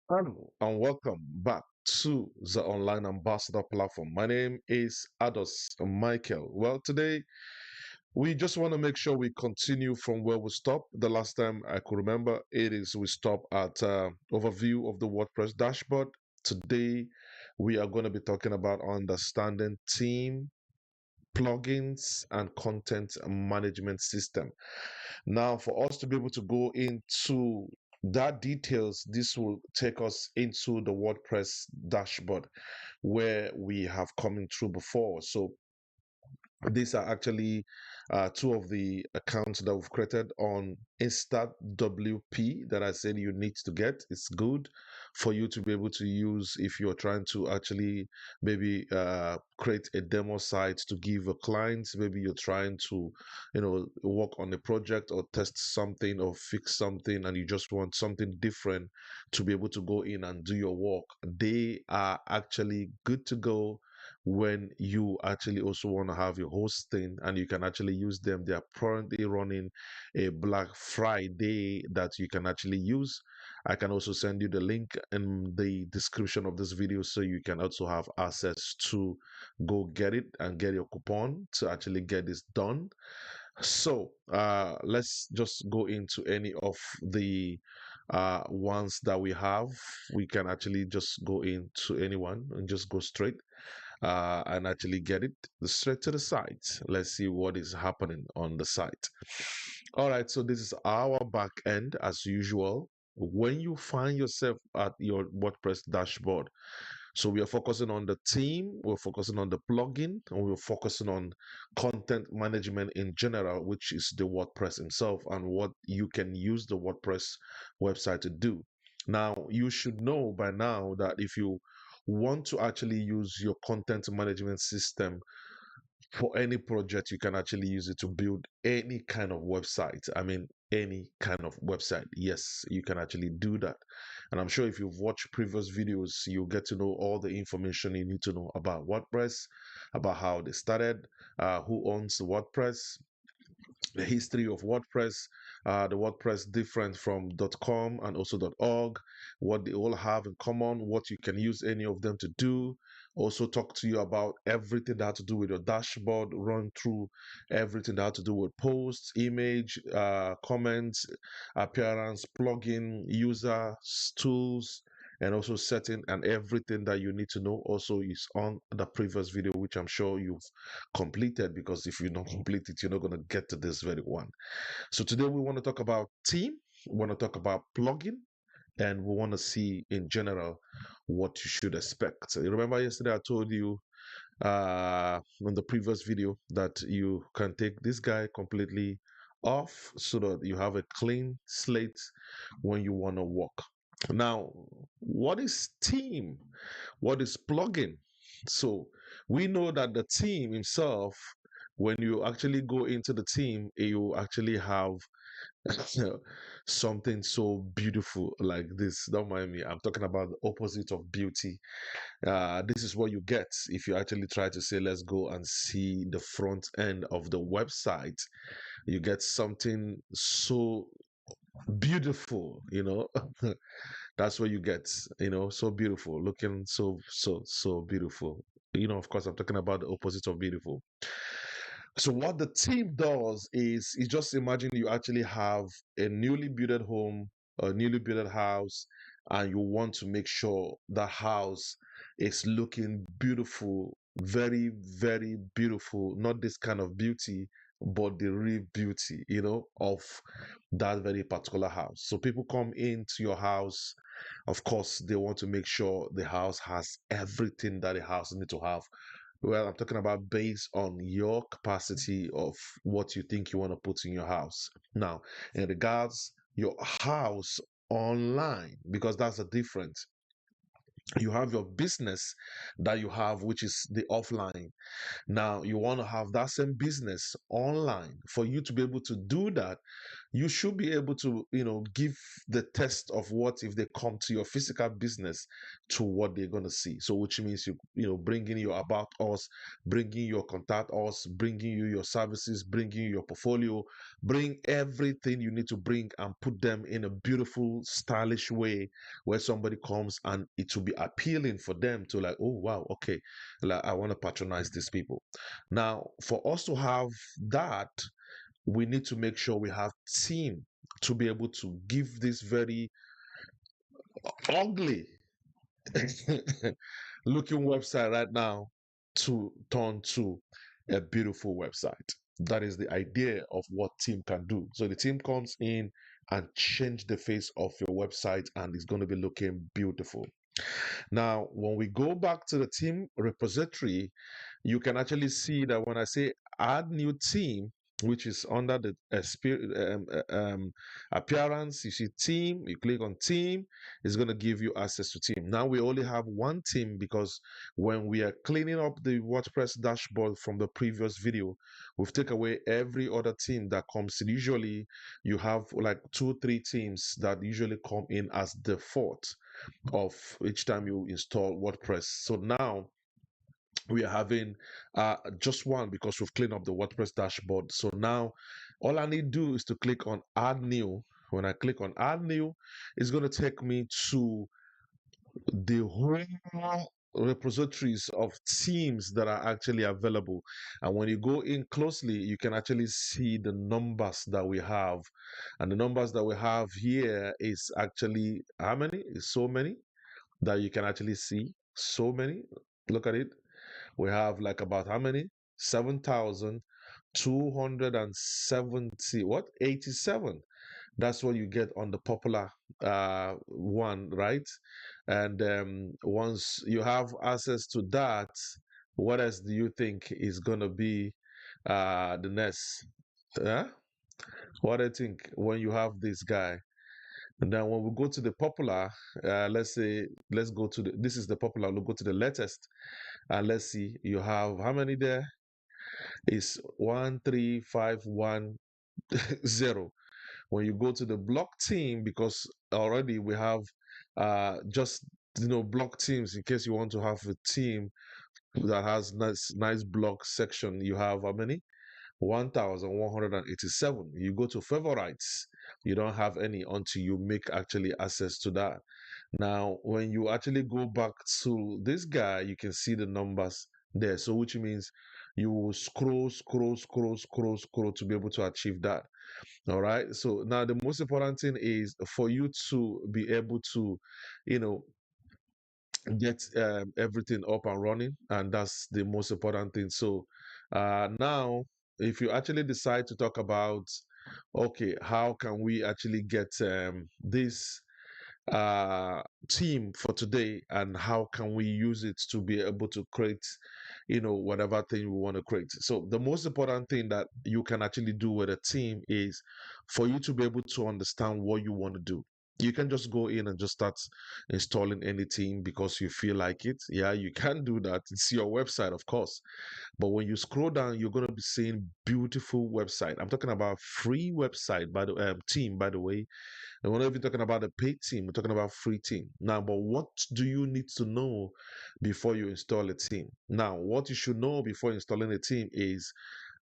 Hello and welcome back to the Online Ambassador platform. My name is Ados Michael. Well, today we just want to make sure we continue from where we stopped. The last time I could remember, it is we stopped at overview of the WordPress dashboard. Today we are going to be talking about understanding theme, plugins, and content management system. Now, for us to be able to go into that details, this will take us into the WordPress dashboard where we have come through before. So these are actually two of the accounts that we've created on Insta WP that I said you need to get. It's good for you to be able to use if you're trying to actually maybe create a demo site to give a client. Maybe you're trying to, work on a project or test something or fix something, and you just want something different to be able to go in and do your work. They are actually good to go when you actually also want to have your hosting, and you can actually use them. They are currently running a Black Friday that you can actually use. I can also send you the link in the description of this video so you can also have access to go get it and get your coupon to actually get this done. So let's just go into any of the ones that we have. We can actually just go into anyone and just go straight and actually get it straight to the site. Let's see what is happening on the site. All right, so this is our back end as usual. When you find yourself at your WordPress dashboard, so we are focusing on the theme, we're focusing on the plugin, and we're focusing on content management in general, which is the WordPress itself and what you can use the WordPress website to do. Now, you should know by now that if you want to actually use your content management system for any project, you can actually use it to build any kind of website. I mean, any kind of website. Yes, you can actually do that. And I'm sure if you've watched previous videos, you'll get to know all the information you need to know about WordPress, about how they started, who owns WordPress, the history of WordPress, the WordPress different from .com and also .org, what they all have in common, what you can use any of them to do. Also talk to you about everything that has to do with your dashboard, run through everything that has to do with posts, image, comments, appearance, plugin, user, tools, and also setting, and everything that you need to know also is on the previous video, which I'm sure you've completed, because if you don't complete it, you're not going to get to this very one. So today we want to talk about theme, we want to talk about plugin, and we want to see in general what you should expect. So you remember yesterday I told you in the previous video that you can take this guy completely off so that you have a clean slate when you want to work. Now, what is theme? What is plugin? So we know that the theme himself, when you actually go into the theme, you actually have something so beautiful like this. Don't mind me. I'm talking about the opposite of beauty. This is what you get if you actually try to say, let's go and see the front end of the website. You get something so beautiful, That's what you get, so beautiful, looking so beautiful. Of course, I'm talking about the opposite of beautiful. So what the team does is just imagine you actually have a newly built home, a newly built house, and you want to make sure the house is looking beautiful, very, very beautiful. Not this kind of beauty, but the real beauty, of that very particular house. So people come into your house. Of course, they want to make sure the house has everything that a house needs to have. Well, I'm talking about based on your capacity of what you think you want to put in your house. Now, in regards your house online, because that's the difference. You have your business that you have, which is the offline. Now, you want to have that same business online. For you to be able to do that, you should be able to, give the test of what if they come to your physical business to what they're going to see. So which means bringing your about us, bringing your contact us, bringing you your services, bringing you your portfolio, bring everything you need to bring and put them in a beautiful, stylish way where somebody comes and it will be appealing for them to like, oh wow, okay, like I want to patronize these people. Now, for us to have that, we need to make sure we have team to be able to give this very ugly looking website right now to turn to a beautiful website. That is the idea of what team can do. So the team comes in and change the face of your website and it's going to be looking beautiful. Now, when we go back to the team repository, you can actually see that when I say add new team, which is under the appearance, you see team, you click on team, it's going to give you access to team. Now we only have one team because when we are cleaning up the WordPress dashboard from the previous video, we've taken away every other team that comes in. Usually you have like 2 3 teams that usually come in as default of each time you install WordPress. So now we are having just one because we've cleaned up the WordPress dashboard. So now all I need to do is to click on add new. When I click on add new, it's going to take me to the whole repositories of themes that are actually available. And when you go in closely, you can actually see the numbers that we have. And the numbers that we have here is actually how many? Is so many that you can actually see. So many. Look at it. We have like about how many? 7,270. What? 87. That's what you get on the popular one, right? And once you have access to that, what else do you think is going to be the next? Yeah? What do you think when you have this guy? And then when we go to the popular, let's say, let's go to this is the popular, we'll go to the latest. And let's see, you have how many there? Is 13510. When you go to the block team, because already we have just block teams in case you want to have a team that has nice block section. You have how many? 1,187. You go to favorites, you don't have any until you make actually access to that. Now, when you actually go back to this guy, you can see the numbers there. So, which means you will scroll to be able to achieve that. All right. So now the most important thing is for you to be able to, you know, get everything up and running, and that's the most important thing. So now, if you actually decide to talk about, okay, how can we actually get this team for today, and how can we use it to be able to create whatever thing we want to create. So the most important thing that you can actually do with a team is for you to be able to understand what you want to do. You can just go in and just start installing any team because you feel like it. Yeah, you can do that. It's your website, of course. But when you scroll down, you're going to be seeing beautiful website. I'm talking about free website by the team, by the way. And we're not even talking about a paid team, we're talking about free team. Now, but what do you need to know before you install a team? Now, what you should know before installing a team is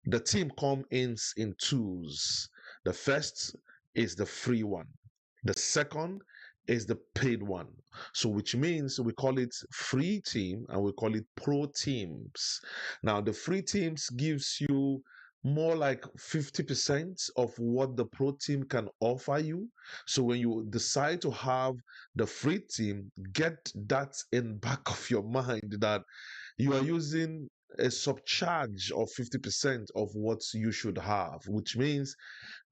the team comes in twos. The first is the free one. The second is the paid one. So which means we call it free team and we call it pro teams. Now the free teams gives you more like 50% of what the pro team can offer you. So when you decide to have the free team, get that in back of your mind that you are using a subcharge of 50% of what you should have, which means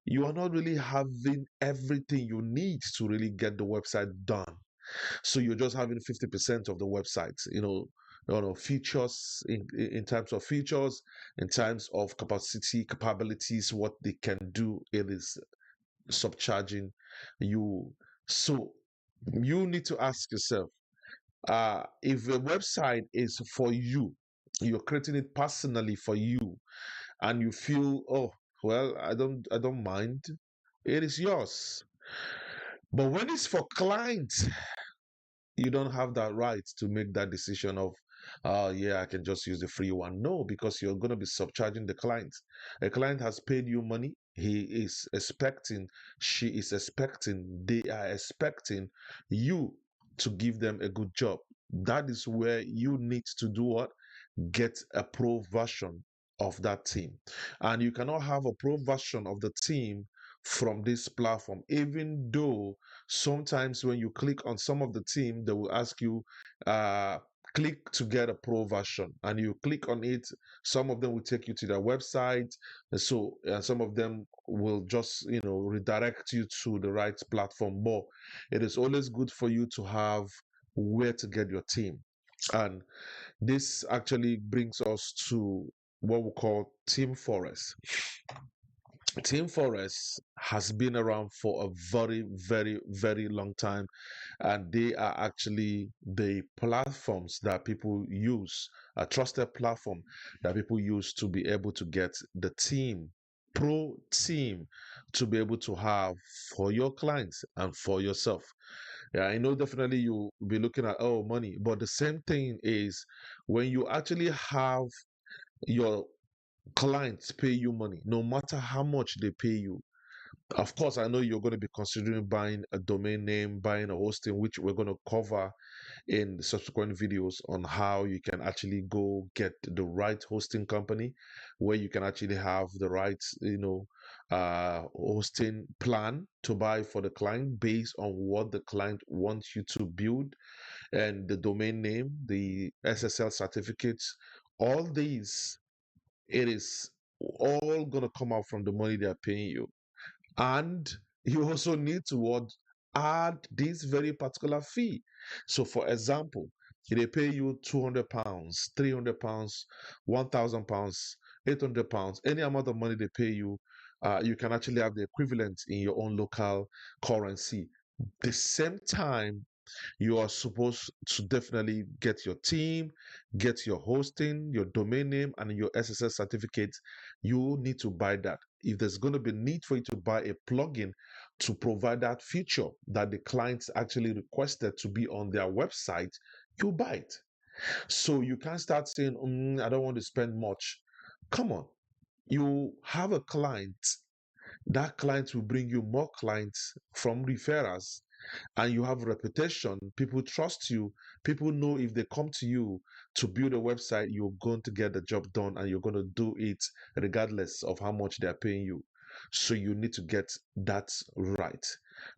you are not really having everything you need to really get the website done. So you're just having 50% of the website, features in terms of features, in terms of capabilities, what they can do, it is subcharging you. So you need to ask yourself, if a website is for you, you're creating it personally for you, and you feel, oh well, I don't mind, It is yours. But when it's for clients, you don't have that right to make that decision of, oh yeah, I can just use the free one. No, because you're going to be subcharging the client. A client has paid you money. He is expecting, she is expecting, they are expecting you to give them a good job. That is where you need to do what? Get a pro version of that team. And you cannot have a pro version of the team from this platform, even though sometimes when you click on some of the team, they will ask you, uh, click to get a pro version, and you click on it. Some of them will take you to their website, and so some of them will just redirect you to the right platform. But it is always good for you to have where to get your team. And this actually brings us to what we call Team Forest. Team Forest has been around for a very, very, very long time, and they are actually the platforms that people use, a trusted platform that people use to be able to get the team, pro team, to be able to have for your clients and for yourself. Yeah, I know definitely you'll be looking at, oh, money, but the same thing is when you actually have your clients pay you money, no matter how much they pay you. Of course, I know you're going to be considering buying a domain name, buying a hosting, which we're going to cover in the subsequent videos on how you can actually go get the right hosting company where you can actually have the right, hosting plan to buy for the client based on what the client wants you to build, and the domain name, the SSL certificates, all these, it is all going to come out from the money they're paying you. And you also need to add this very particular fee. So, for example, if they pay you £200, £300, £1,000, £800, any amount of money they pay you, you can actually have the equivalent in your own local currency. The same time, you are supposed to definitely get your team, get your hosting, your domain name, and your SSL certificate. You need to buy that. If there's going to be need for you to buy a plugin to provide that feature that the clients actually requested to be on their website, you buy it. So you can't start saying, I don't want to spend much. Come on. You have a client. That client will bring you more clients from referrals, and you have reputation. People trust you. People know if they come to you to build a website, you're going to get the job done, and you're going to do it regardless of how much they're paying you. So you need to get that right.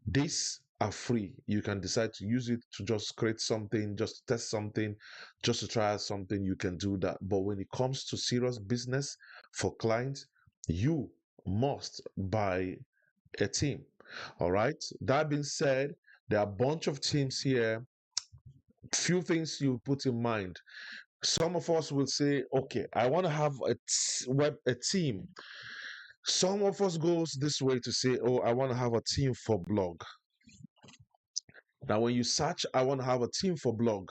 These are free. You can decide to use it to just create something, just test something, just to try out something. You can do that. But when it comes to serious business for clients, you must buy a team. All right. That being said, there are a bunch of teams here. Few things you put in mind. Some of us will say, okay, I want to have a team. Some of us goes this way to say, oh, I want to have a team for blog. Now, when you search, I want to have a team for blog,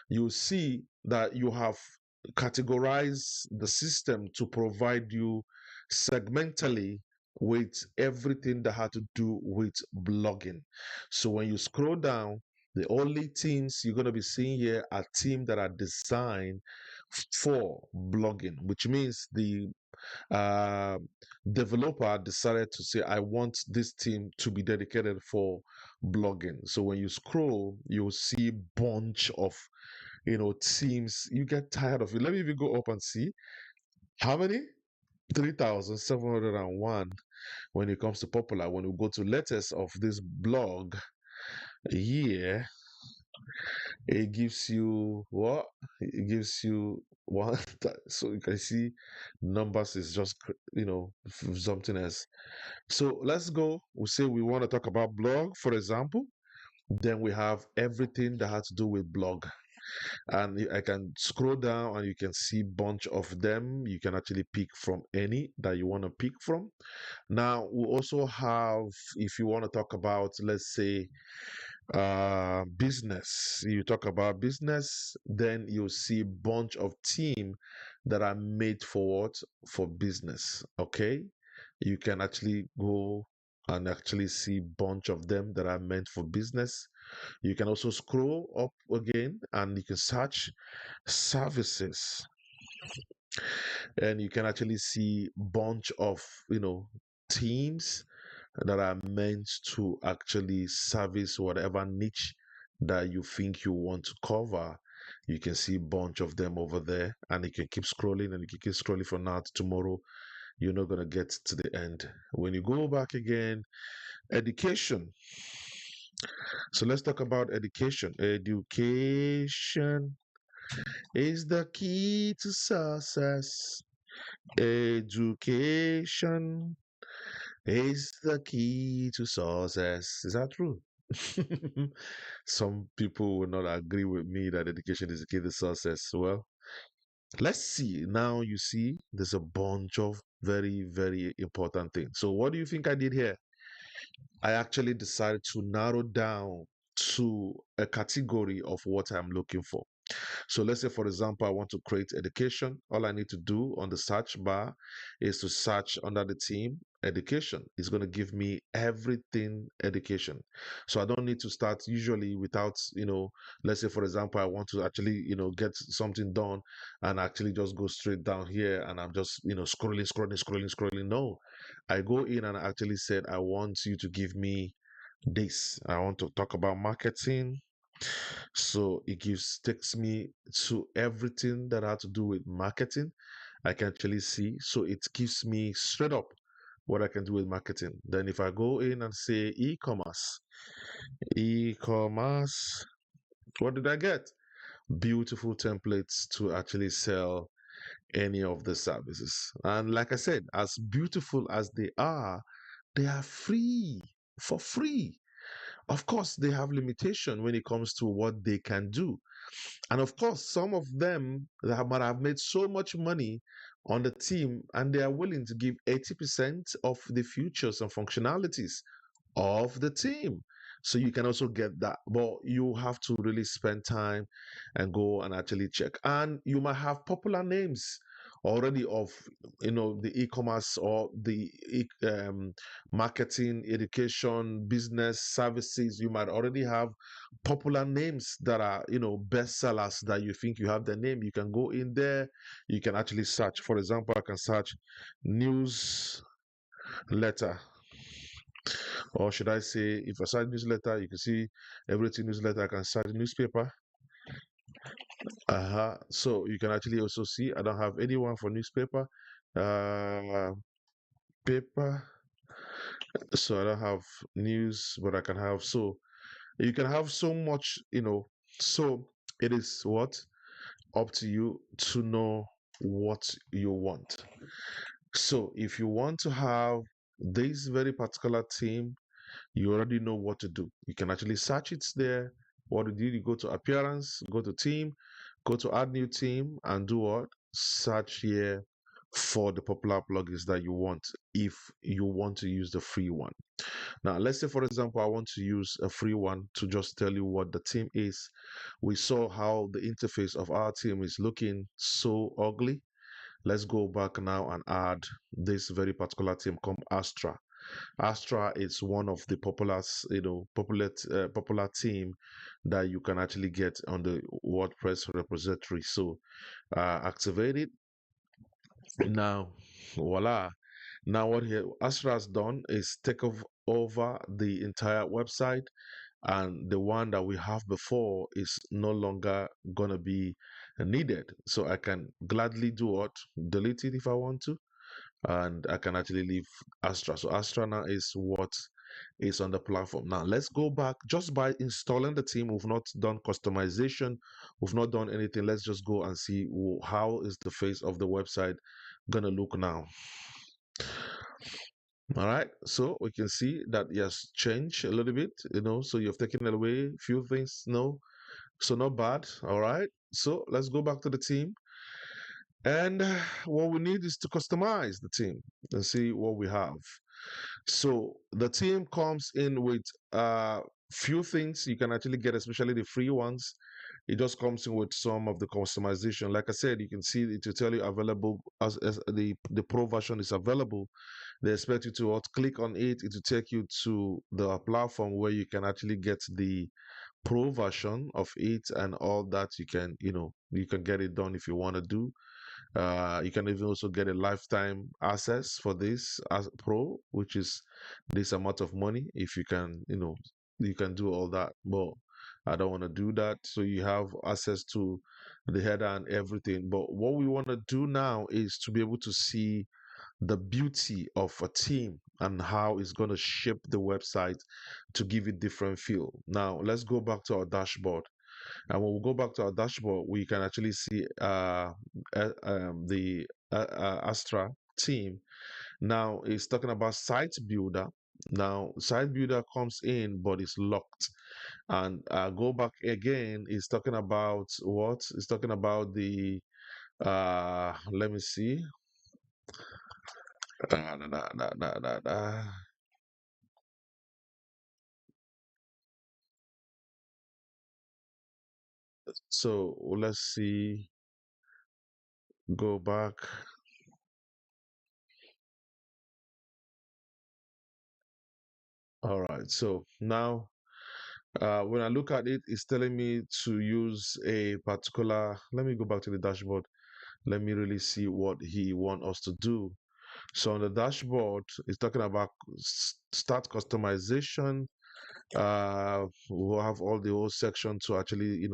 you see that you have categorized the system to provide you segmentally with everything that had to do with blogging. So when you scroll down, the only teams you're going to be seeing here are teams that are designed for blogging, which means the uh, developer decided to say, I want this team to be dedicated for blogging. So when you scroll, you'll see bunch of teams. You get tired of it. Let me even go up and see how many. 3,701 when it comes to popular. When we go to latest of this blog here, it gives you what? It gives you one. So you can see numbers is just something else. So let's go. We say we want to talk about blog, for example. Then we have everything that has to do with blog. And I can scroll down and you can see bunch of them. You can actually pick from any that you want to pick from. Now we also have, if you want to talk about, let's say, business, you talk about business, then you'll see bunch of team that are made for what? For business. Okay, you can actually go and actually see bunch of them that are meant for business. You can also scroll up again and you can search services, and you can actually see bunch of teams that are meant to actually service whatever niche that you think you want to cover. You can see bunch of them over there, and you can keep scrolling, and you can keep scrolling from now to tomorrow. You're not going to get to the end. When you go back again, education. So let's talk about education. Education is the key to success. Education is the key to success. Is that true? Some people will not agree with me that education is the key to success. Well, let's see. Now you see there's a bunch of very, very important things. So what do you think I did here? I actually decided to narrow down to a category of what I'm looking for. So let's say, for example, I want to create education. All I need to do on the search bar is to search under the theme education. It's going to give me everything education. So I don't need to start usually without, let's say, for example, I want to actually, get something done and actually just go straight down here and I'm just, scrolling. No, I go in and actually said, I want you to give me this. I want to talk about marketing, so it takes me to everything that had to do with marketing. I can actually see. So it gives me straight up what I can do with marketing. Then if I go in and say e-commerce, what did I get? Beautiful templates to actually sell any of the services. And like I said, as beautiful as they are free, for free. Of course, they have limitation when it comes to what they can do. And of course, some of them that might have made so much money on the team, and they are willing to give 80% of the features and functionalities of the team. So you can also get that, but you have to really spend time and go and actually check. And you might have popular names already of the e-commerce or the marketing, education, business services. You might already have popular names that are bestsellers that you think you have the name. You can go in there, you can actually search. For example, I can search newsletter, or should I say, if I search newsletter, you can see everything newsletter. I can search newspaper. So you can actually also see I don't have anyone for newspaper. Paper. So I don't have news, but I can have, so you can have so much, so it is what up to you to know what you want. So if you want to have this very particular theme, you already know what to do. You can actually search it there. What to do, you go to appearance, go to team, go to add new team, and do what? Search here for the popular plugins that you want if you want to use the free one. Now, let's say, for example, I want to use a free one to just tell you what the theme is. We saw how the interface of our team is looking so ugly. Let's go back now and add this very particular theme called Astra. Astra is one of the popular theme that you can actually get on the WordPress repository. So activate it now. Voila. Now what here Astra has done is take over the entire website, and the one that we have before is no longer gonna be needed. So I can gladly do what? Delete it if I want to, and I can actually leave Astra. So Astra now is what is on the platform. Now let's go back just by installing the theme. We've not done customization, we've not done anything. Let's just go and see how is the face of the website gonna look now. All right, so we can see that yes, changed a little bit, so you've taken away a few things, no, so not bad. All right, so let's go back to the team, and what we need is to customize the team and see what we have. So the team comes in with few things you can actually get, especially the free ones. It just comes in with some of the customization. Like I said, you can see it to tell you available as the pro version is available, They expect you to what, click on it. It will take you to the platform where you can actually get the pro version of it and all that. You can, you can get it done if you want to do. You can even also get a lifetime access for this as pro, which is this amount of money. If you can, you can do all that. But I don't want to do that. So you have access to the header and everything. But what we want to do now is to be able to see the beauty of a team and how it's going to shape the website to give it different feel. Now let's go back to our dashboard. And when we go back to our dashboard, we can actually see the Astra team. Now it's talking about site builder. Now site builder comes in, but it's locked. And go back again. It's talking about what? It's talking about the let me see. Da, da, da, da, da, da, da. So let's see. Go back. All right. So now when I look at it, it's telling me to use a particular. Let me go back to the dashboard. Let me really see what he want us to do. So on the dashboard, it's talking about start customization. We'll have all the whole section to actually,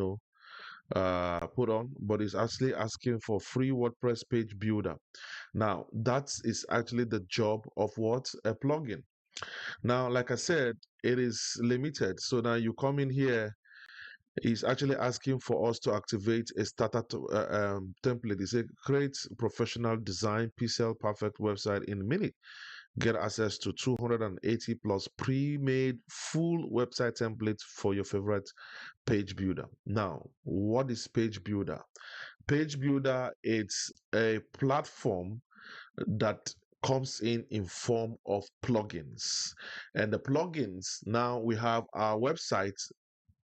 put on, but it's actually asking for free WordPress page builder. Now, that is actually the job of what? A plugin. Now, like I said, it is limited. So now you come in here, it's actually asking for us to activate a starter template. It says create professional design pixel perfect website in a minute. Get access to 280 plus pre-made full website templates for your favorite page builder. Now, what is page builder? Page builder, it's a platform that comes in form of plugins, and the plugins, now we have our website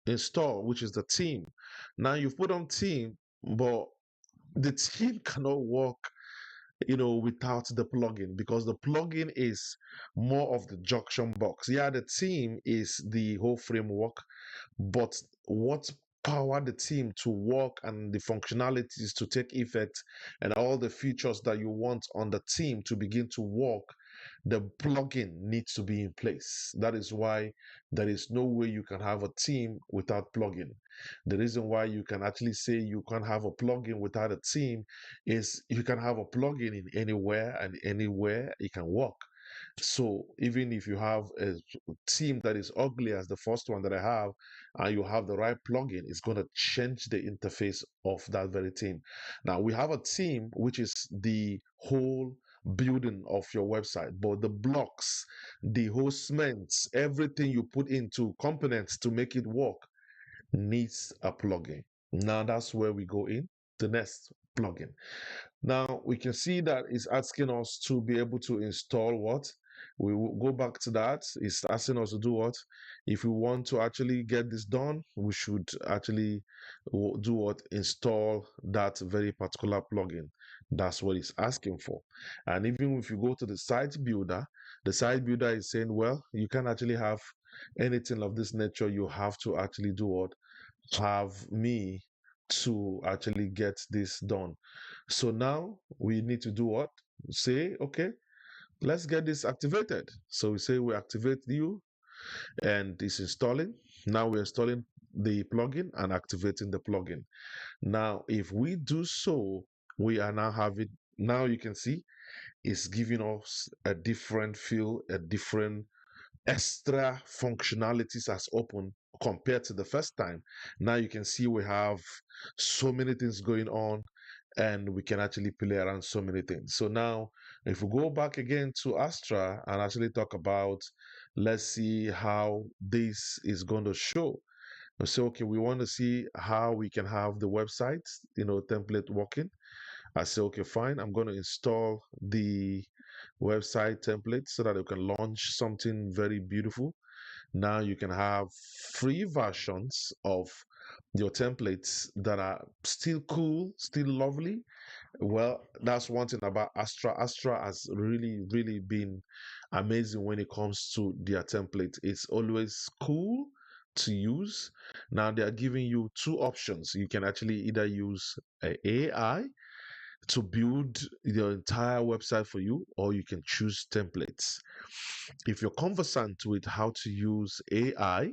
install, which is the theme. Now you've put on theme, but the theme cannot work, without the plugin, because the plugin is more of the junction box. Yeah, the theme is the whole framework, but what power the team to work and the functionalities to take effect and all the features that you want on the team to begin to work, the plugin needs to be in place. That is why there is no way you can have a team without plugin. The reason why you can actually say you can't have a plugin without a team is you can have a plugin in anywhere, and anywhere it can work. So even if you have a team that is ugly as the first one that I have, and you have the right plugin, it's going to change the interface of that very team. Now we have a team which is the whole building of your website, but the blocks, the whole cement, everything you put into components to make it work needs a plugin. Now that's where we go in the next plugin. Now we can see that it's asking us to be able to install what? We will go back to that. It's asking us to do what? If we want to actually get this done, we should actually do what? Install that very particular plugin. That's what it's asking for. And even if you go to the site builder is saying, well, you can't actually have anything of this nature. You have to actually do what? Have me to actually get this done. So now we need to do what? Say, okay, let's get this activated. So we say we activate you, and it's installing. Now we're installing the plugin and activating the plugin. Now, if we do so, we are now having, now you can see it's giving us a different feel, a different extra functionalities as open compared to the first time. Now you can see we have so many things going on, and we can actually play around so many things. So now if we go back again to Astra and actually talk about, let's see how this is going to show. So okay, we want to see how we can have the website, template working. I say, okay, fine. I'm going to install the website template so that we can launch something very beautiful. Now you can have free versions of your templates that are still cool, still lovely, Well, that's one thing about Astra. Astra has really, really been amazing when it comes to their template. It's always cool to use. Now they are giving you two options. You can actually either use AI to build your entire website for you, or you can choose templates. If you're conversant with how to use AI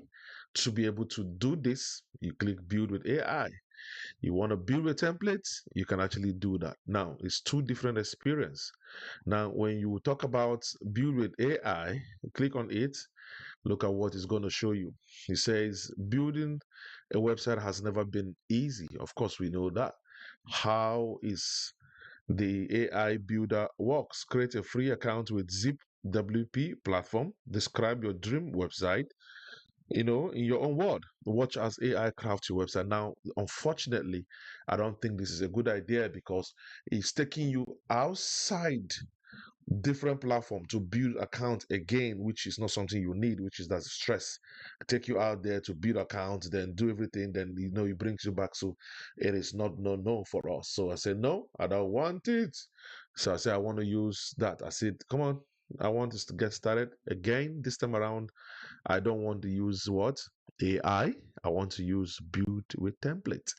to be able to do this, you click build with AI. You want to build a template, you can actually do that. Now, it's two different experience. Now, when you talk about build with AI, click on it, look at what it's going to show you. It says building a website has never been easy. Of course, we know that. How is the AI builder works? Create a free account with Zip WP platform. Describe your dream website, in your own word. Watch as AI craft your website. Now, unfortunately, I don't think this is a good idea because it's taking you outside different platform to build account again, which is not something you need, which is that stress. Take you out there to build account, then do everything, then it brings you back. So it is not no for us. So I said, no, I don't want it. So I said, I want to use that. I said, come on, I want us to get started again. This time around, I don't want to use what? AI. I want to use build with template.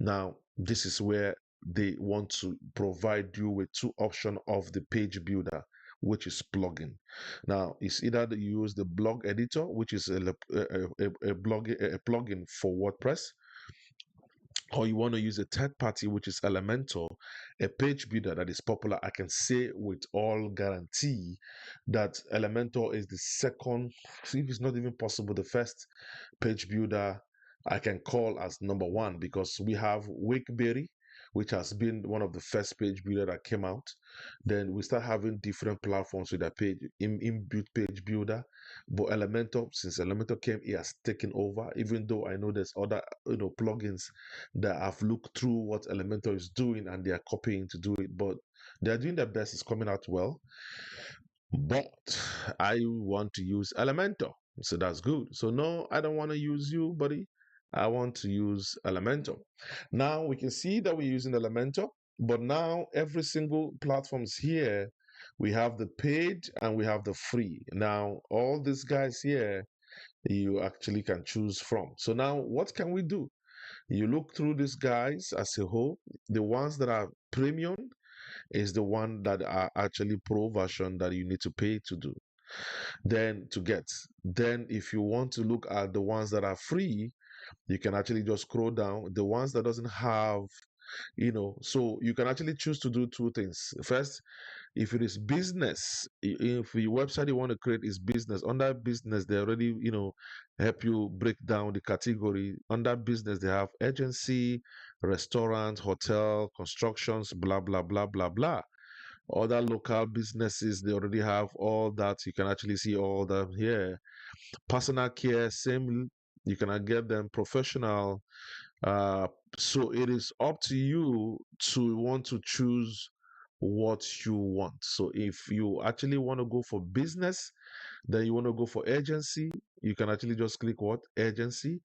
Now, this is where they want to provide you with two options of the page builder, which is plugin. Now, it's either that you use the blog editor, which is a plugin for WordPress, or you want to use a third party, which is Elementor, a page builder that is popular. I can say with all guarantee that Elementor is the second, if it's not even possible, the first page builder I can call as number one, because we have Wakeberry, which has been one of the first page builder that came out. Then we start having different platforms with that page inbuilt page builder. But Elementor, since Elementor came, it has taken over. Even though I know there's other plugins that have looked through what Elementor is doing and they are copying to do it, but they're doing their best. It's coming out well. But I want to use Elementor. So that's good. So no, I don't want to use you, buddy. I want to use Elementor. Now we can see that we're using Elementor, but now every single platforms here, we have the paid and we have the free. Now all these guys here, you actually can choose from. So now what can we do? You look through these guys as a whole. The ones that are premium is the one that are actually pro version that you need to pay to do, then to get. Then if you want to look at the ones that are free, you can actually just scroll down. The ones that doesn't have, so you can actually choose to do two things. First, if it is business, if the website you want to create is business, under business they already help you break down the category. Under business they have agency, restaurant, hotel, constructions, blah blah blah blah blah. Other local businesses, they already have all that. You can actually see all them here. Personal care, same. You can get them. Professional, uh, so it is up to you to want to choose what you want. So if you actually want to go for business, then you want to go for agency, you can actually just click what? Agency.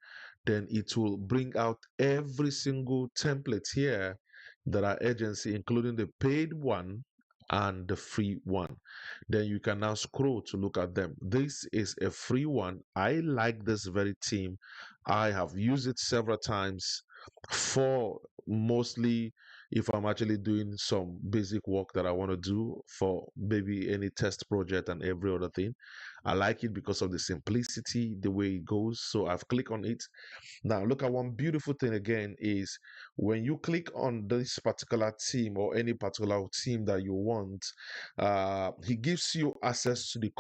Then it will bring out every single template here that are agency, including the paid one and the free one. Then you can now scroll to look at them. This is a free one. I like this very theme. I have used it several times for mostly if I'm actually doing some basic work that I want to do for maybe any test project and every other thing. I like it because of the simplicity, the way it goes. So I've clicked on it. Now, look at one beautiful thing again is when you click on this particular theme or any particular theme that you want, he gives you access to the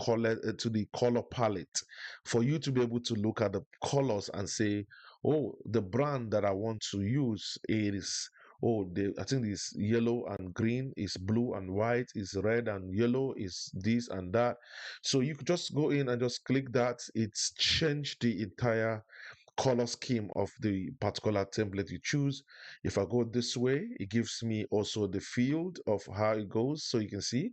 color palette for you to be able to look at the colors and say, oh, the brand that I want to use is, I think it's yellow and green, is blue and white, is red and yellow, is this and that. So you could just go in and just click that. It's changed the entire color scheme of the particular template you choose. If I go this way, it gives me also the field of how it goes, so you can see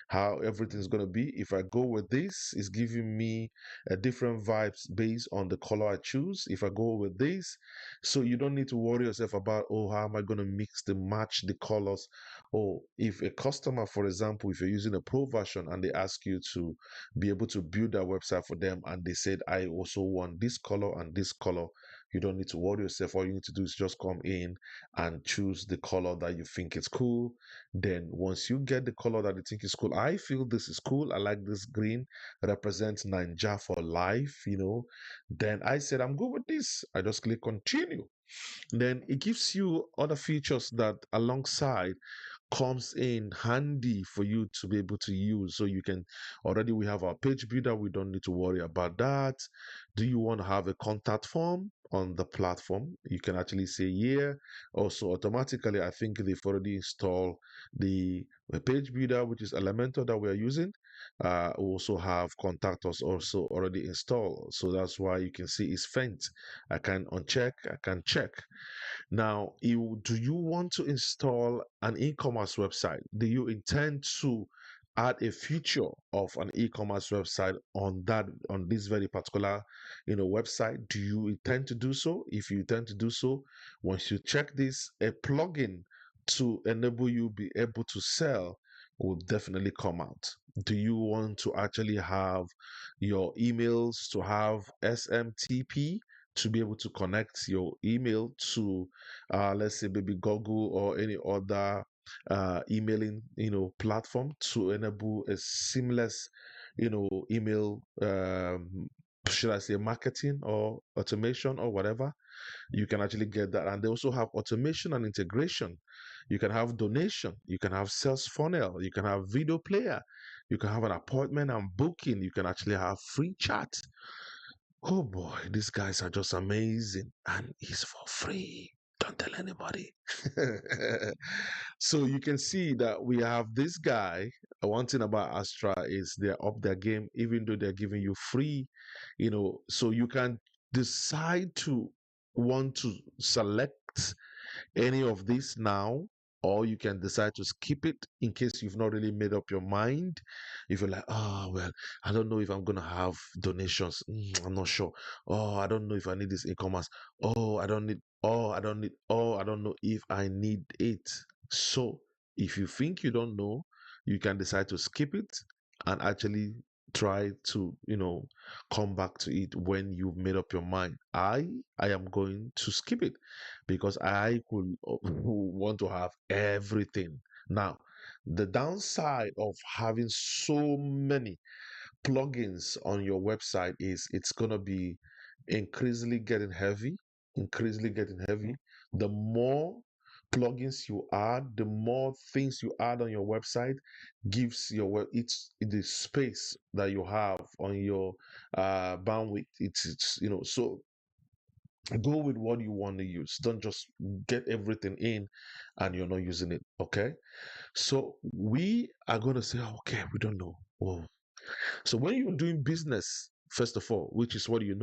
how everything's going to be. If I go with this, it's giving me a different vibes based on the color I choose. If I go with this, so you don't need to worry yourself about, oh, how am I going to mix the match the colors. Or if a customer, for example, if you're using a pro version and they ask you to be able to build that website for them, and they said, I also want this color and this color, you don't need to worry yourself. All you need to do is just come in and choose the color that you think is cool. Then once you get the color that you think is cool, I feel this is cool, I like this green, represents Ninja for life, then I said, I'm good with this. I just click continue. Then it gives you other features that alongside comes in handy for you to be able to use. So you can already, we have our page builder, we don't need to worry about that. Do you want to have a contact form on the platform? You can actually say yeah. Also automatically, I think they've already installed the page builder, which is Elementor that we're using. Also have contact us also already installed, so that's why you can see it's faint. I can uncheck, I can check. Now, do you want to install an e-commerce website? Do you intend to add a feature of an e-commerce website on this very particular, website? Do you intend to do so? If you intend to do so, once you check this, a plugin to enable you be able to sell will definitely come out. Do you want to actually have your emails to have SMTP, to be able to connect your email to, let's say, maybe Google or any other emailing, platform, to enable a seamless, email, should I say, marketing or automation or whatever? You can actually get that. And they also have automation and integration. You can have donation, you can have sales funnel, you can have video player, you can have an appointment and booking, you can actually have free chat. Oh boy, these guys are just amazing, and it's for free. Don't tell anybody. So you can see that we have this guy. One thing about Astra is they're up their game, even though they're giving you free, so you can decide to want to select any of this now, or you can decide to skip it in case you've not really made up your mind. If you're like, oh well, I don't know if I'm gonna have donations. I'm not sure. Oh, I don't know if I need this e-commerce. Oh, I don't need. Oh, I don't need. Oh, I don't know if I need it. So if you think you don't know, you can decide to skip it and actually try to, come back to it when you've made up your mind. I am going to skip it because I could want to have everything. Now, the downside of having so many plugins on your website is it's going to be increasingly getting heavy, increasingly getting heavy. The more plugins you add, the more things you add on your website gives your web, it's the space that you have on your bandwidth. It's so go with what you want to use. Don't just get everything in and you're not using it. Okay. So we are going to say, okay, we don't know. Oh. So when you're doing business, first of all, which is what you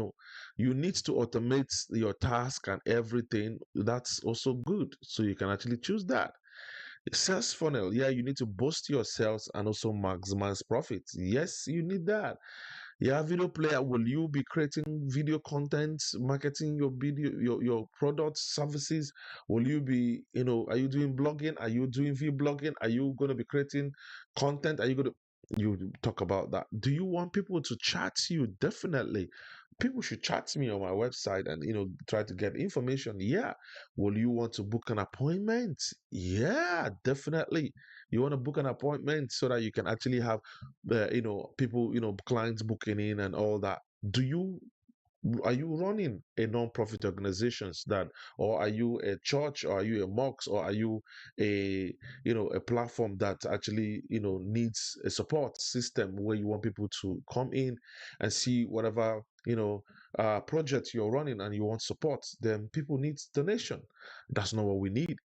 need to automate your task and everything. That's also good. So you can actually choose that. Sales funnel, yeah, you need to boost your sales and also maximize profits. Yes, you need that. Yeah, video player, will you be creating video content, marketing your video, your products, services? Will you be, are you doing blogging? Are you doing video blogging? Are you going to be creating content? Are you going to, you talk about that. Do you want people to chat you? Definitely. People should chat me on my website and, try to get information. Yeah. Will you want to book an appointment? Yeah, definitely. You want to book an appointment so that you can actually have people, clients booking in and all that. Do you Are you running a non-profit organizations that, or are you a church, or are you a mosque, or are you a a platform that actually needs a support system where you want people to come in and see whatever project you're running and you want support? Then people need donation. That's not what we need.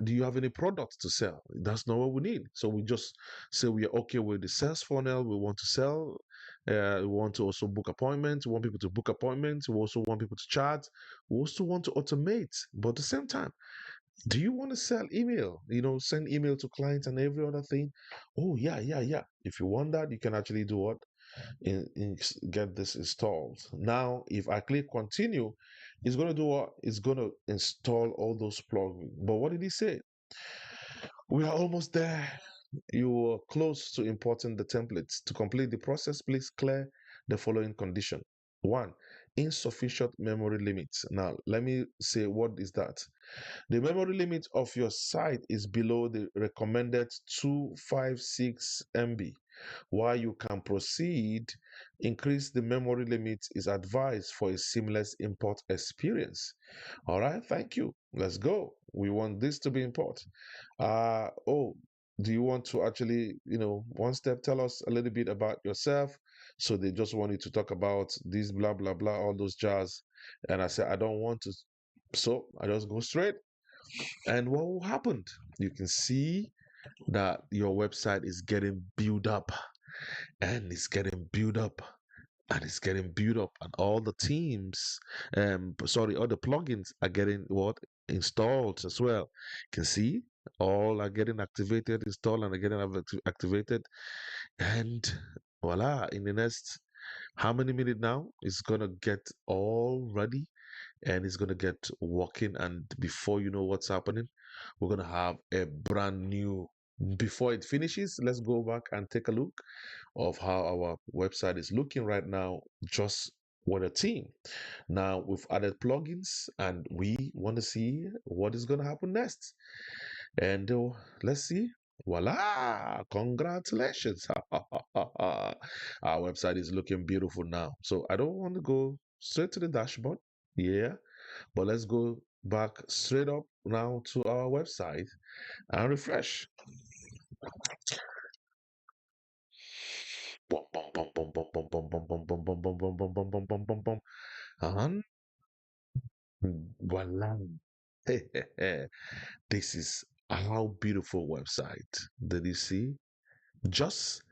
Do you have any products to sell? That's not what we need. So we just say we are okay with the sales funnel. We want to sell. We want to also book appointments. We want people to book appointments. We also want people to chat. We also want to automate. But at the same time, do you want to sell email? Send email to clients and every other thing. Oh, yeah, yeah, yeah. If you want that, you can actually do what? Get this installed. Now, if I click continue, it's going to do what? It's going to install all those plugins. But what did he say? We are almost there. You are close to importing the templates. To complete the process, please clear the following condition. One, insufficient memory limits. Now, let me say, what is that? The memory limit of your site is below the recommended 256 MB. While you can proceed, increase the memory limit is advised for a seamless import experience. All right, thank you. Let's go. We want this to be import. Oh, do you want to actually, one step, tell us a little bit about yourself? So they just want you to talk about this, blah, blah, blah, all those jazz. And I said, I don't want to. So I just go straight. And what happened? You can see that your website is getting built up and it's getting built up and it's getting built up and all the teams sorry, all the plugins are getting what? Installed as well. You can see all are getting activated, installed, and are getting activated. And voila, in the next how many minutes now, it's gonna get all ready and it's going to get working. And before you know what's happening, we're going to have a brand new. Before it finishes, let's go back and take a look of how our website is looking right now, just with a team. Now we've added plugins and we want to see what is going to happen next. And let's see. Voila! Congratulations. Our website is looking beautiful now. So I don't want to go straight to the dashboard. Yeah. But let's go back straight up now to our website and refresh. Bum, bum, bum, bum, bum, bum, bum, bum, bum, bum, bum, bum, bum, bum, bum, bum, bum, bum, bum. And voila. This is our beautiful website. Did you see? Just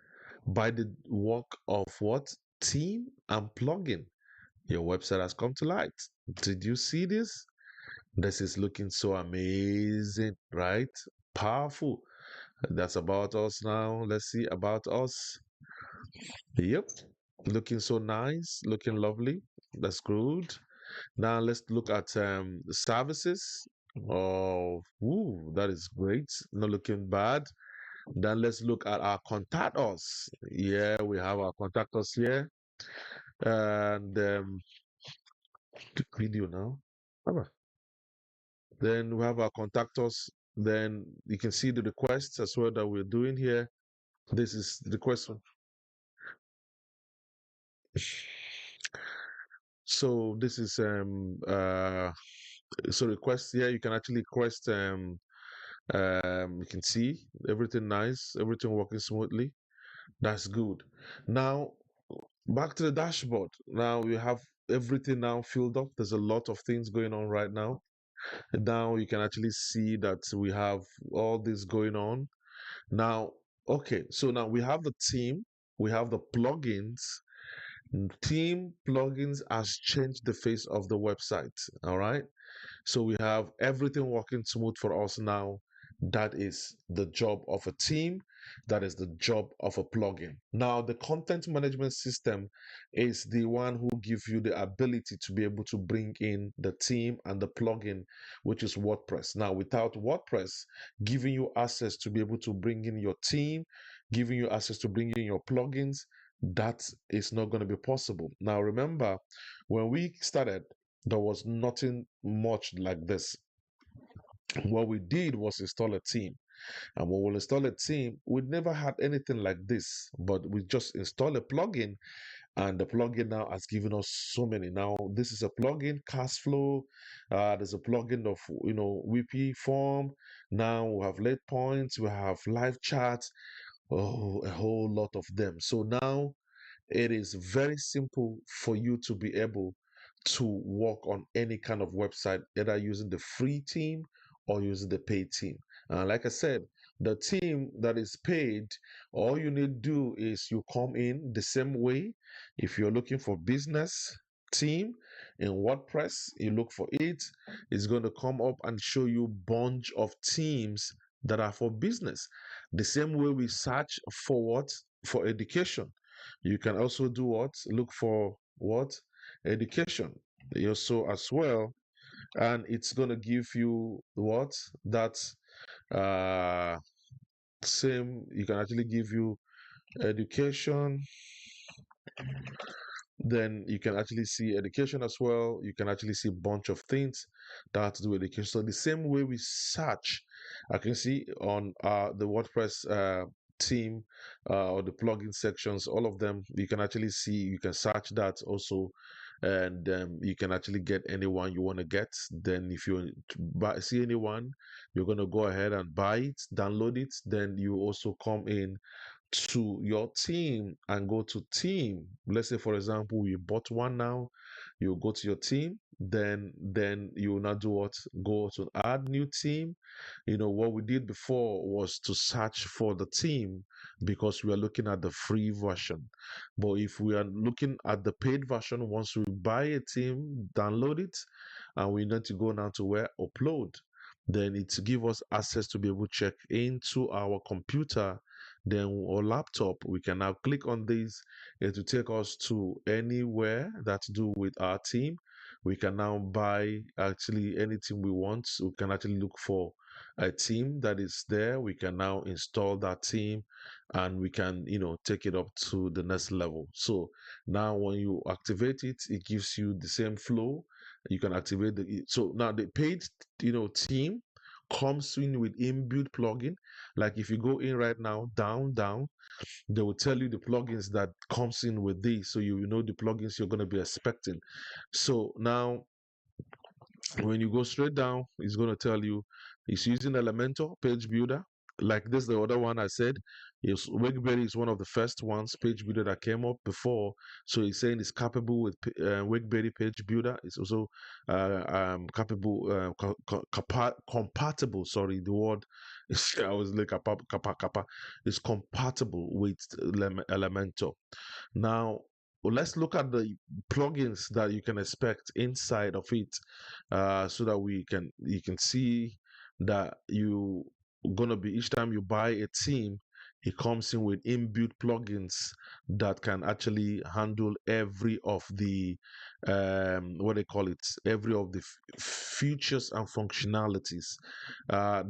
by the work of what? Team and plugin, your website has come to light. Did you see this? This is looking so amazing, right? Powerful. That's about us now. Let's see about us. Yep. Looking so nice, looking lovely. That's good. Now let's look at the services. Oh, ooh, that is great. Not looking bad. Then let's look at our contact us. Yeah, we have our contact us here. And click video now. Bye-bye. Then we have our contact us. Then you can see the requests as well that we're doing here. This is the question. So this is so request here. You can actually request you can see everything nice, everything working smoothly. That's good. Now back to the dashboard. Now we have everything now filled up. There's a lot of things going on right now. And now you can actually see that we have all this going on. Now, okay, so now we have the team, we have the plugins. Team plugins has changed the face of the website. All right. So we have everything working smooth for us now. That is the job of a team. That is the job of a plugin. Now, the content management system is the one who gives you the ability to be able to bring in the team and the plugin, which is WordPress. Now, without WordPress giving you access to be able to bring in your team, giving you access to bring in your plugins, that is not going to be possible. Now, remember, when we started, there was nothing much like this. What we did was install a team. And when we install a team, we never had anything like this, but we just install a plugin, and the plugin now has given us so many. Now, this is a plugin, cash flow. There's a plugin of, WP form. Now we have late points, we have live chats, oh, a whole lot of them. So now it is very simple for you to be able to work on any kind of website, either using the free team or using the paid team. Like I said, The team that is paid, all you need to do is you come in the same way. If you're looking for business team in WordPress, you look for it, it's going to come up and show you bunch of teams that are for business. The same way we search for what? For education. You can also do what? Look for what? Education. Also as well, and it's going to give you what? That uh same, you can actually give you education, then you can actually see education as well. You can actually see a bunch of things that have to do with education. So the same way we search, I can see on the WordPress team or the plugin sections, all of them, you can actually see, you can search that also, and you can actually get anyone you want to get. Then if you see anyone, you're going to go ahead and buy it, download it. Then you also come in to your team and go to team. Let's say for example you bought one now, you go to your team, then you will not do what? Go to add new team. What we did before was to search for the team because we are looking at the free version. But if we are looking at the paid version, once we buy a team, download it, and we need to go now to where? Upload. Then it give us access to be able to check into our computer, then or laptop. We can now click on this. It will take us to anywhere that to do with our team. We can now buy actually anything we want. We can actually look for a team that is there. We can now install that team, and we can take it up to the next level. So now when you activate it, it gives you the same flow. You can activate so now the paid team comes in with inbuilt plugin. Like if you go in right now, down, they will tell you the plugins that comes in with this, so you know the plugins you're going to be expecting. So now when you go straight down, it's going to tell you it's using Elementor page builder. Like this, the other one I said is Wakeberry is one of the first ones, page builder, that came up before. So it's saying it's capable with Wakeberry page builder. It's also capable, compatible. Sorry, the word I was like kappa. It's compatible with Elementor. Now, let's look at the plugins that you can expect inside of it, so that you can see that you gonna be, each time you buy a theme, it comes in with inbuilt plugins that can actually handle every of the what they call it, every of the features and functionalities.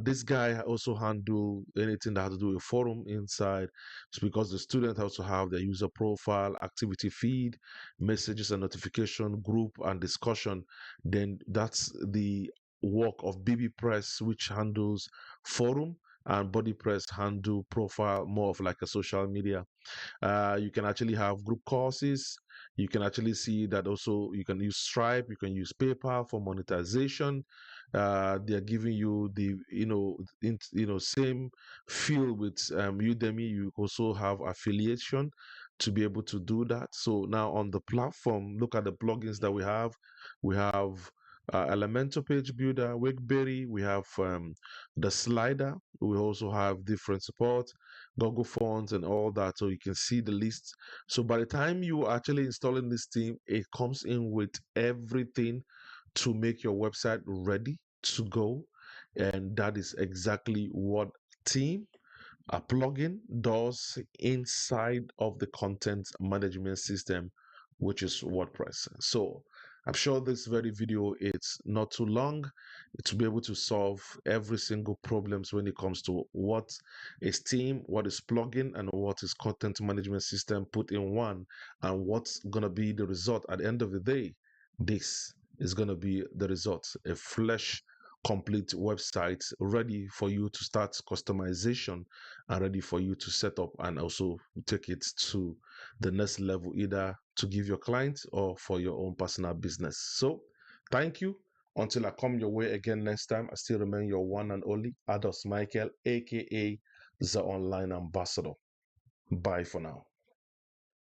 This guy also handle anything that has to do with forum inside. It's because the students also have their user profile, activity feed, messages and notification, group and discussion. Then that's the work of BB Press, which handles forum, and Body Press handle profile, more of like a social media. You can actually have group courses. You can actually see that also you can use Stripe, you can use PayPal for monetization. They are giving you the same feel with Udemy. You also have affiliation to be able to do that. So now on the platform, look at the plugins that we have. We have Elementor page builder, Wakeberry. We have the slider. We also have different support, Google Fonts and all that, so you can see the list. So by the time you are actually installing this theme, it comes in with everything to make your website ready to go. And that is exactly what theme, a plugin, does inside of the content management system, which is WordPress. So I'm sure this very video is not too long to be able to solve every single problems when it comes to what is theme, what is plugin, and what is content management system put in one, and what's gonna be the result at the end of the day. This is gonna be the result: a flesh complete website ready for you to start customization and ready for you to set up and also take it to the next level, either to give your clients or for your own personal business. So thank you. Until I come your way again next time, I still remain your one and only Ados Michael, aka the Online Ambassador. Bye for now.